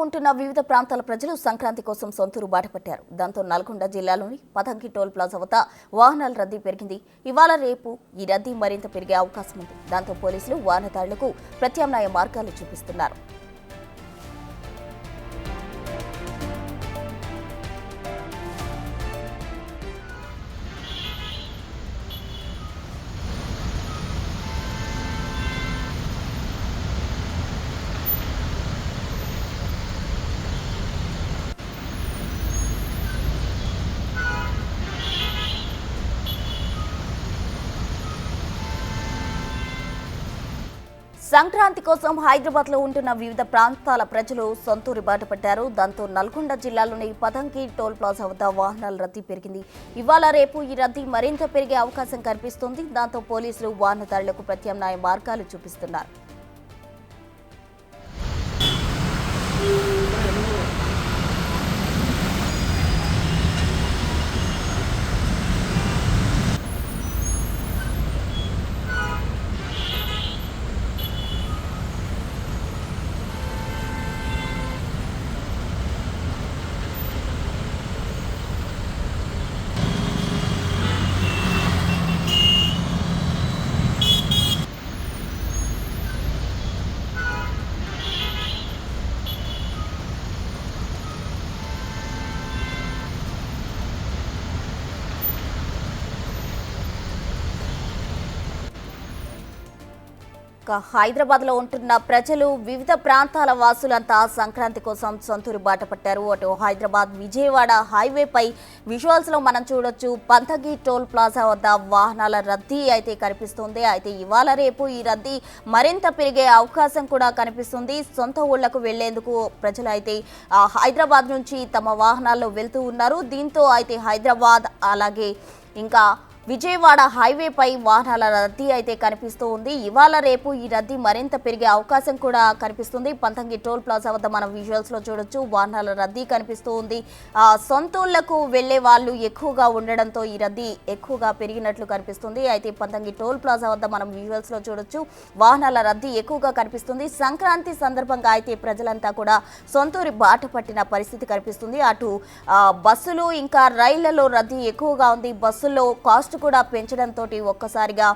ఉంటున్న వివిధ ప్రాంతాల ప్రజలు సంక్రాంతి కోసం సొంతూరు బాటపట్టారు. దాంతో నల్గొండ జిల్లాలోని పతంకి టోల్ ప్లాజా వద్ద వాహనాల రద్దీ పెరిగింది. ఇవాళ రేపు ఈ రద్దీ మరింత పెరిగే అవకాశం ఉంది. దాంతో పోలీసులు వాహనదారులకు ప్రత్యామ్నాయ మార్గాలు చూపిస్తున్నారు. సంక్రాంతి కోసం హైదరాబాద్ లో ఉంటున్న వివిధ ప్రాంతాల ప్రజలు సొంతూరు బాటపట్టారు. దాంతో నల్గొండ జిల్లాలోని పతంకి టోల్ ప్లాజా వద్ద వాహనాల రద్దీ పెరిగింది. ఇవాళ రేపు ఈ రద్దీ మరింత పెరిగే అవకాశం కనిపిస్తోంది. దాంతో పోలీసులు వాహనదారులకు ప్రత్యామ్నాయ మార్గాలు చూపిస్తున్నారు. హైదరాబాద్ లో ఉంటున్న ప్రజలు వివిధ ప్రాంతాల వాసులంతా సంక్రాంతి కోసం సొంతూరు బాట పట్టారు. అటు హైదరాబాద్ విజయవాడ హైవేపై విజువల్స్ లో మనం చూడొచ్చు. పంతగి టోల్ ప్లాజా వద్ద వాహనాల రద్దీ అయితే కనిపిస్తుంది. అయితే ఇవాళ రేపు ఈ రద్దీ మరింత పెరిగే అవకాశం కూడా కనిపిస్తుంది. సొంత ఊళ్లకు వెళ్లేందుకు ప్రజలు అయితే హైదరాబాద్ నుంచి తమ వాహనాల్లో వెళ్తూ ఉన్నారు. దీంతో అయితే హైదరాబాద్ అలాగే ఇంకా విజయవాడ హైవేపై వాహనాల రద్దీ అయితే కనిపిస్తూ ఉంది. ఇవాళ రేపు ఈ రద్దీ మరింత పెరిగే అవకాశం కూడా కనిపిస్తుంది. పంతంగి టోల్ ప్లాజా వద్ద మనం విజువల్స్ లో చూడొచ్చు. వాహనాల రద్దీ కనిపిస్తూ ఉంది. సొంతూళ్లకు వెళ్లే వాళ్ళు ఎక్కువగా ఉండడంతో ఈ రద్దీ ఎక్కువగా పెరిగినట్లు కనిపిస్తుంది. అయితే పంతంగి టోల్ ప్లాజా వద్ద మనం విజువల్స్ లో చూడొచ్చు. వాహనాల రద్దీ ఎక్కువగా కనిపిస్తుంది. సంక్రాంతి సందర్భంగా అయితే ప్రజలంతా కూడా సొంతూరి బాట పట్టిన పరిస్థితి కనిపిస్తుంది. అటు బస్సులు ఇంకా రైళ్లలో రద్దీ ఎక్కువగా ఉంది. బస్సుల్లో కాస్ట్ కూడా పెంచడంతో ఒక్కసారిగా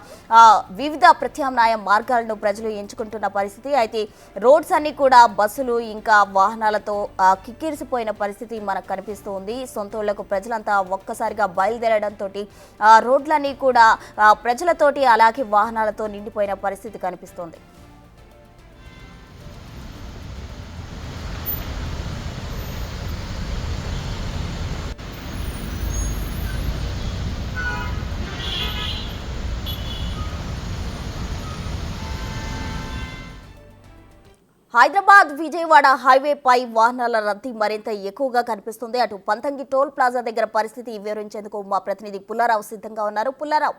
వివిధ ప్రత్యామ్నాయ మార్గాలను ప్రజలు ఎంచుకుంటున్న పరిస్థితి. అయితే రోడ్స్ అన్ని కూడా బస్సులు ఇంకా వాహనాలతో కిక్కిరిసిపోయిన పరిస్థితి మనకు కనిపిస్తూ ఉంది. సొంతూళ్లకు ప్రజలంతా ఒక్కసారిగా బయలుదేరడంతో రోడ్లన్నీ కూడా ప్రజలతోటి అలాగే వాహనాలతో నిండిపోయిన పరిస్థితి కనిపిస్తోంది. హైదరాబాద్ విజయవాడ హైవేపై వాహనాల రద్దీ మరింత ఎక్కువగా కనిపిస్తుంది. అటు పంతంగి టోల్ ప్లాజా దగ్గర పరిస్థితి వివరించేందుకు మా ప్రతినిధి పుల్లారావు సిద్ధంగా ఉన్నారు. పుల్లారావు,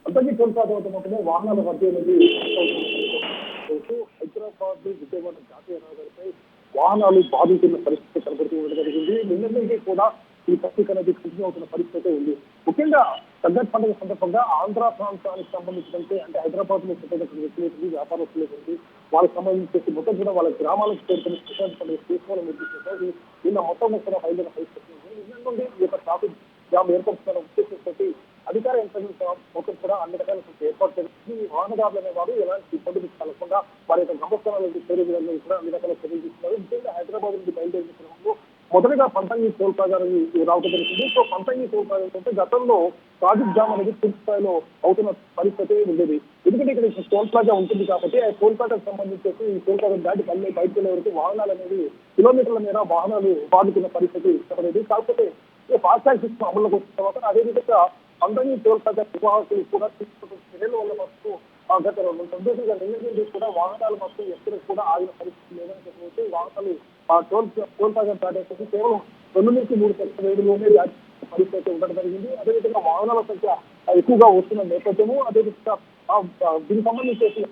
పంతంగి టోల్ ప్లాజా వద్ద మాత్రమే వాహనాల రద్దీ అనేది హైదరాబాద్ విజయవాడ జాతీయ రహదారిపై వాహనాలు బాధితున్న పరిస్థితి కనబడుతూ ఉండడం జరిగింది. నిన్న నుంచి కూడా ఈ పరిస్థితి అనేది కంటిన్యూ అవుతున్న పరిస్థితి ఉంది. ముఖ్యంగా సంక్రాంతి పండుగ సందర్భంగా ఆంధ్ర ప్రాంతానికి సంబంధించినంటే అంటే హైదరాబాద్ లో పుట్టినటువంటి వ్యక్తులు వ్యాపారస్తులు వాళ్ళకి సంబంధించి మొత్తం కూడా వాళ్ళ గ్రామాలకు చేరుకుని సంక్రాంతి పండుగ చేసుకోవాలని ఉద్దేశించారు. నిన్న మొత్తం కూడా బయలుదేరిన పరిస్థితి నిన్న నుండి ఈ యొక్క ట్రాఫిక్ జామ్ ఏర్పడుతున్న ఉద్దేశంతో అధికార యంత్రాంగం మొత్తం కూడా అన్ని రకాల ఏర్పాటు చేసి వాహనదారులు అనేవారు ఎలాంటి ఇబ్బందులు కలగకుండా వారి యొక్క గమ్యస్థానాలకు చేరే విధంగా కూడా అన్ని రకాల చర్యలు తీసుకున్నారు. ముఖ్యంగా హైదరాబాద్ నుంచి బయలుదేరిన క్రమంలో మొదటగా పంతంగి టోల్ ప్లాజా రావడం జరిగింది. సో పంతంగి టోల్ ప్లాజా అంటే గతంలో ట్రాఫిక్ జామ్ అనేది పూర్తి స్థాయిలో అవుతున్న పరిస్థితి ఉండేది. ఎందుకంటే ఇక్కడ టోల్ ప్లాజా ఉంటుంది కాబట్టి ఆ టోల్ ప్లాజాకు సంబంధించి ఈ టోల్ ప్లాజా దాటి మళ్ళీ బయటకు వెళ్ళే వరకు వాహనాలు అనేది కిలోమీటర్ల మేర వాహనాలు బాదుకున్న పరిస్థితి ఇష్టపడేది. కాకపోతే ఫాస్టాగ్ సిస్టమ్ అమల్లోకి వచ్చిన తర్వాత అదేవిధంగా పంతంగి టోల్ ప్లాజా నిర్వాహకులు కూడా తీసుకుంటున్న చర్యల వల్ల మస్తు గత 2 సంవత్సరాలుగా నిన్న కూడా వాహనాలు మొత్తం ఎక్కడ కూడా ఆగిన పరిస్థితి లేదని చెప్పవచ్చు. వాహనాలు టోల్ ప్లాజా దాటేసి కేవలం 2 నుంచి 3 సెకండ్ల వేడిలోనే పరిస్థితి ఉండడం జరిగింది. అదేవిధంగా వాహనాల సంఖ్య ఎక్కువగా వస్తున్న నేపథ్యము అదేవిధంగా దీనికి సంబంధించి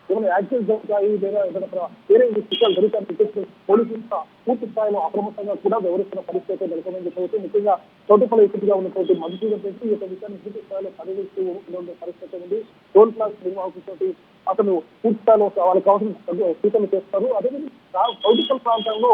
ఏమైనా యాక్సిడెంట్ జరుగుతాయి లేదా ఏదైనా వేరే విషయాలు జరుగుతాయని పోలీసులు పూర్తి స్థాయిలో అప్రమత్తంగా కూడా వ్యవహరిస్తున్న పరిస్థితి నెలకొందని చెప్పవచ్చు. ముఖ్యంగా చోటుపల్లి ఎత్తుగా ఉన్నటువంటి మధుసూదన్ రెడ్డి ఈ యొక్క విషయాన్ని పూర్తి స్థాయిలో పర్యవేక్షిస్తూ ఉండే పరిస్థితి ఉంది. టోల్ ప్లాజా నిర్వాహకులతో అతను పూర్తిస్థాయిలో వాళ్ళకి కావాల్సిన సూచనలు చేస్తారు. అదేవిధంగా పొలిటికల్ ప్రాంతంలో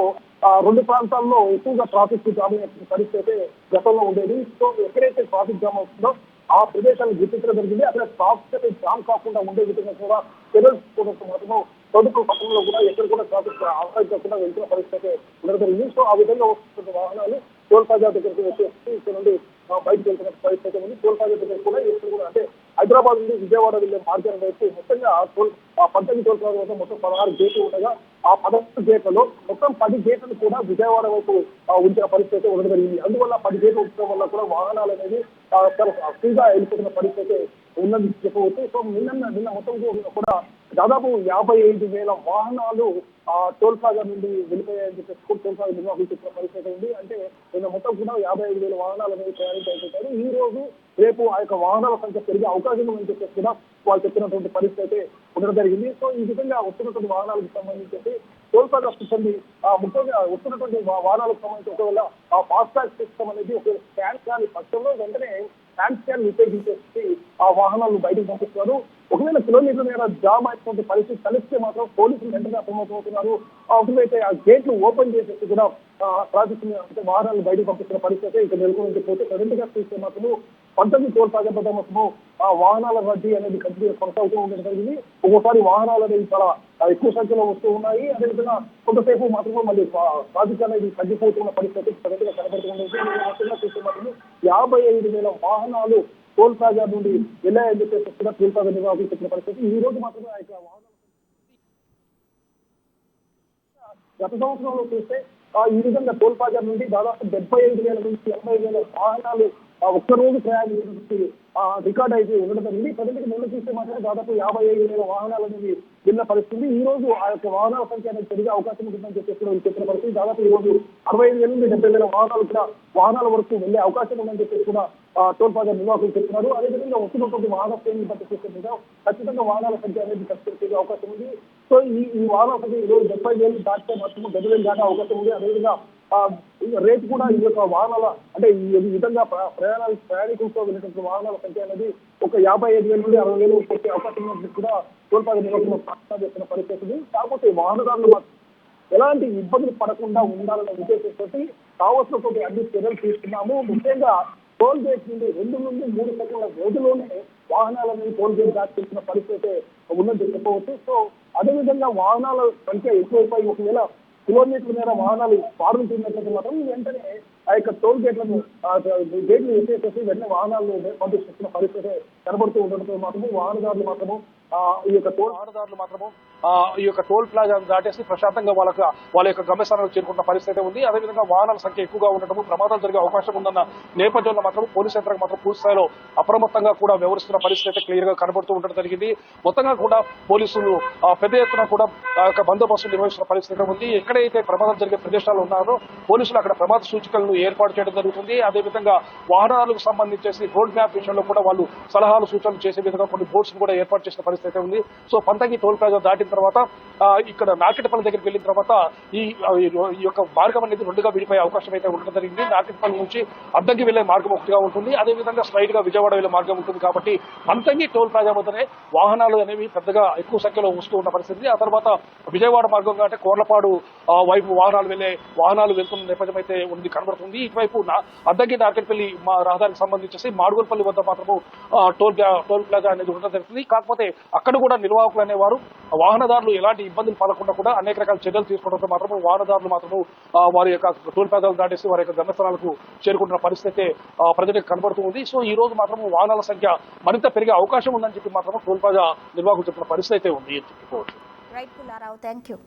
రెండు ప్రాంతాల్లో ఎక్కువగా ట్రాఫిక్ జామ్ అయ్యే పరిస్థితి అయితే గతంలో ఉండేది. సో ఎక్కడైతే ట్రాఫిక్ జామ్ అవుతుందో ఆ ప్రదేశాన్ని గుర్తించడం జరిగింది. అక్కడ ట్రాఫిక్ జామ్ కాకుండా ఉండే విధంగా కూడా చర్యలు తీసుకోవడంతో మాత్రం పొలిటికల్ పట్టణంలో కూడా ఎక్కడ కూడా ట్రాఫిక్ అవకాశం కాకుండా వెళ్తున్న పరిస్థితి ఉండడం జరిగింది. సో ఆ విధంగా వస్తున్న వాహనాలు టోల్ ప్లాజా దగ్గరికి వచ్చేసి ఇక్కడ నుండి బయటకు వెళ్తున్న పరిస్థితి ఉంది. టోల్ ప్లాజా దగ్గర కూడా ఇక్కడ కూడా అంటే హైదరాబాద్ నుండి విజయవాడ వెళ్లే మార్గం వైపు మొత్తంగా పంతొమ్మిది టోల్ ప్లాజా వద్ద మొత్తం 16 గేట్లు ఉండగా ఆ 16 గేట్లలో మొత్తం 10 గేట్లు కూడా విజయవాడ వైపు ఉంచిన పరిస్థితి ఉండడం జరిగింది. అందువల్ల 10 గేట్లు ఉంచడం వల్ల కూడా వాహనాలు అనేది చాలా ఫ్రీగా వెళ్ళిపోతున్న పరిస్థితి ఉన్నది చెప్పవచ్చు. సో నిన్న మొత్తం కూడా దాదాపు 55,000 వాహనాలు టోల్ ప్లాజా నుండి వెళ్ళిపోయాయని చెప్పేసి టోల్ ప్లాజా నిర్వాహకులు చెప్పిన పరిస్థితి ఉంది. అంటే నిన్న మొత్తం కూడా 55,000 వాహనాలు అనేది ప్రయాణించారు. ఈ రోజు రేపు ఆ యొక్క వాహనాల సంఖ్య పెరిగే అవకాశం ఉందని చెప్పేసి కూడా వాళ్ళు చెప్పినటువంటి పరిస్థితి ఉండడం జరిగింది. సో ఈ విధంగా వస్తున్నటువంటి వాహనాలకు సంబంధించి టోల్ ప్లాజా సిబ్బంది ముఖ్యంగా వస్తున్నటువంటి వాహనాలకు సంబంధించి ఒకవేళ ఆ ఫాస్టాగ్ సిస్టమ్ అనేది ఒకవేళ స్కాన్ కాని పక్షంలో వెంటనే హ్యాండ్ స్కాన్ ఉపయోగించేసి ఆ వాహనాలను బయటకు పంపిస్తున్నారు. ఒకవేళ కిలోమీటర్ల మేర జామ్ అయినటువంటి పరిస్థితి కలిస్తే మాత్రం పోలీసులు వెంటనే అప్రమత్తమవుతున్నారు. ఒకవైతే ఆ గేట్లు ఓపెన్ చేసేసి కూడా ట్రాఫిక్ అంటే వాహనాలను బయటకు పంపిస్తున్న పరిస్థితి ఇక్కడ నెలకొని పోతే కరెంట్ గా చూస్తే మాత్రము 19 టోల్ ప్లాజా వద్ద మొత్తము వాహనాల రద్దీ అనేది కంటిన్యూ కొనసాగుతూ ఉండడం జరిగింది. ఒక్కోసారి వాహనాలు అనేది చాలా ఎక్కువ సంఖ్యలో వస్తూ ఉన్నాయి. అదేవిధంగా కొంతసేపు మాత్రమే మళ్ళీ ట్రాఫిక్ అనేది తగ్గిపోతున్న పరిస్థితి కరెంట్ గా కనబడుతుంది. చూస్తే మాత్రం 55,000 వాహనాలు టోల్ ప్లాజా నుండి వెళ్ళాయని చెప్పేసి కూడా టోల్ ప్లాజా నిర్వాహకులు చెప్పిన పరిస్థితి. ఈ రోజు మాత్రమే ఆ యొక్క వాహనాలు గత సంవత్సరంలో చూస్తే ఈ విధంగా టోల్ ప్లాజా నుండి దాదాపు 75,000 నుంచి 80,000 వాహనాలు ఒక్కరోజు ప్రయాణించి రికార్డ్ అయితే ఉండడం జరిగింది. ప్రజలకు ముందు చూస్తే మాత్రం దాదాపు 55,000 వాహనాలు అనేది వెళ్ళిన పరిస్థితి. ఈ రోజు ఆ యొక్క వాహనాల సంఖ్య అనేది పెరిగే అవకాశం ఉంటుందని చెప్పేసి చెప్పిన పరిస్థితి. దాదాపు ఈ రోజు 65,000 నుండి 70,000 వాహనాలు కూడా వాహనాల వరకు వెళ్లే అవకాశం ఉందని చెప్పేసి కూడా టోల్ ప్లాజా నిర్వాహకులు చెప్తున్నారు. అదేవిధంగా వస్తున్నటువంటి వాహన శ్రేణిని బట్టి చూస్తే ఖచ్చితంగా వాహనాల సంఖ్య అనేది పెరిగే అవకాశం ఉంది. సో ఈ వాహనాల సంఖ్య ఈ రోజు 70,000 దాటితే మాత్రం 70,000 దాటే అవకాశం ఉంది. అదేవిధంగా రేపు కూడా ఈ యొక్క వాహనాల అంటే ఈ విధంగా ప్రయాణికులతో వెళ్ళినటువంటి వాహనాల సంఖ్య అనేది ఒక 55,000 నుండి 60,000 వచ్చే అవకాశం ఉన్నట్టు కూడా టోల్ ప్లాజా నిర్వాహకులు ప్రకటన చేస్తున్న పరిస్థితి ఉంది. కాకపోతే వాహనదారులు ఎలాంటి ఇబ్బందులు పడకుండా ఉండాలన్న ఉద్దేశంతో కావలసినటువంటి అన్ని చర్యలు తీసుకున్నాము. ముఖ్యంగా టోల్ గేట్ నుండి 2 నుండి 3 సెకండ్ల వ్యవధిలోనే వాహనాలను టోల్ గేట్ దాటిస్తున్న పరిస్థితి ఉన్నది చెప్పవచ్చు. సో అదేవిధంగా వాహనాల సంఖ్య ఎక్కువైపోయి ఒకవేళ కిలోమీటర్ల మేర వాహనాలు పారుతున్నట్లయితే మాత్రం వెంటనే ఆ యొక్క టోల్ గేట్లను ఎత్తేసేసి వెంటనే వాహనాలను పంపిస్తున్న పరిస్థితి కనబడుతూ ఉండడంతో మాత్రము వాహనదారులు మాత్రము ఈ యొక్క టోల్ ప్లాజా దాటేసి ప్రశాంతంగా వాళ్ళ యొక్క గమ్యస్థానాలకు చేరుకున్న పరిస్థితి ఉంది. అదేవిధంగా వాహనాల సంఖ్య ఎక్కువగా ఉండటము ప్రమాదాలు జరిగే అవకాశం ఉందన్న నేపథ్యంలో మాత్రం పోలీసు యంత్రాంగం మాత్రం పూర్తి స్థాయిలో అప్రమత్తంగా కూడా వ్యవహరిస్తున్న పరిస్థితి క్లియర్ గా కనబడుతూ ఉండడం జరిగింది. మొత్తంగా కూడా పోలీసులు పెద్ద ఎత్తున కూడా బందోబస్తు నిర్వహిస్తున్న పరిస్థితి ఉంది. ఎక్కడైతే ప్రమాదాలు జరిగే ప్రదేశాలు ఉన్నారో పోలీసులు అక్కడ ప్రమాద సూచికలను ఏర్పాటు చేయడం జరుగుతుంది. అదేవిధంగా వాహనాలకు సంబంధించేసి రోడ్ మ్యాప్ విషయంలో కూడా వాళ్ళు సలహాలు సూచనలు చేసే విధంగా కొన్ని బోర్డ్స్ కూడా ఏర్పాటు చేసిన పరిస్థితి ఉంది. సో పంతగి టోల్ ప్లాజా దాటిన తర్వాత ఇక్కడ నార్కెట్పల్లి దగ్గరికి వెళ్ళిన తర్వాత ఈ యొక్క మార్గం అనేది రెండుగా విడిపోయే అవకాశం అయితే ఉండడం జరిగింది. నార్కెట్పల్లి నుంచి అద్దంకి వెళ్లే మార్గం ఒకటిగా ఉంటుంది. అదేవిధంగా స్ట్రైట్ గా విజయవాడ వెళ్లే మార్గం ఉంటుంది. కాబట్టి పంతగి టోల్ ప్లాజా వద్దనే వాహనాలు అనేవి పెద్దగా ఎక్కువ సంఖ్యలో వస్తూ ఉన్న పరిస్థితి. ఆ తర్వాత విజయవాడ మార్గంగా అంటే కోర్లపాడు వైపు వాహనాలు వెళ్తున్న నేపథ్యం అయితే ఉంది కనబడుతుంది. ఇటువైపు అద్దంకి నార్కెట్పల్లి రహదారికి సంబంధించి మాడుగులపల్లి వద్ద మాత్రము టోల్ ప్లాజా అనేది ఉండడం జరుగుతుంది. కాకపోతే అక్కడ కూడా నిర్వాహకులు అనేవారు వాహనదారులు ఎలాంటి ఇబ్బందులు పడకుండా కూడా అనేక రకాల చర్యలు తీసుకోవడంతో మాత్రము వాహనదారులు మాత్రము వారి యొక్క టోల్ ప్లాజాలు దాటేసి వారి యొక్క గమ్యస్థానాలకు చేరుకుంటున్న పరిస్థితి ప్రజలకు కనబడుతూ ఉంది. సో ఈ రోజు మాత్రము వాహనాల సంఖ్య మరింత పెరిగే అవకాశం ఉందని చెప్పి మాత్రము టోల్ ప్లాజా నిర్వాహకులు చెప్పిన పరిస్థితి అయితే ఉంది. Right Pullarao, thank you.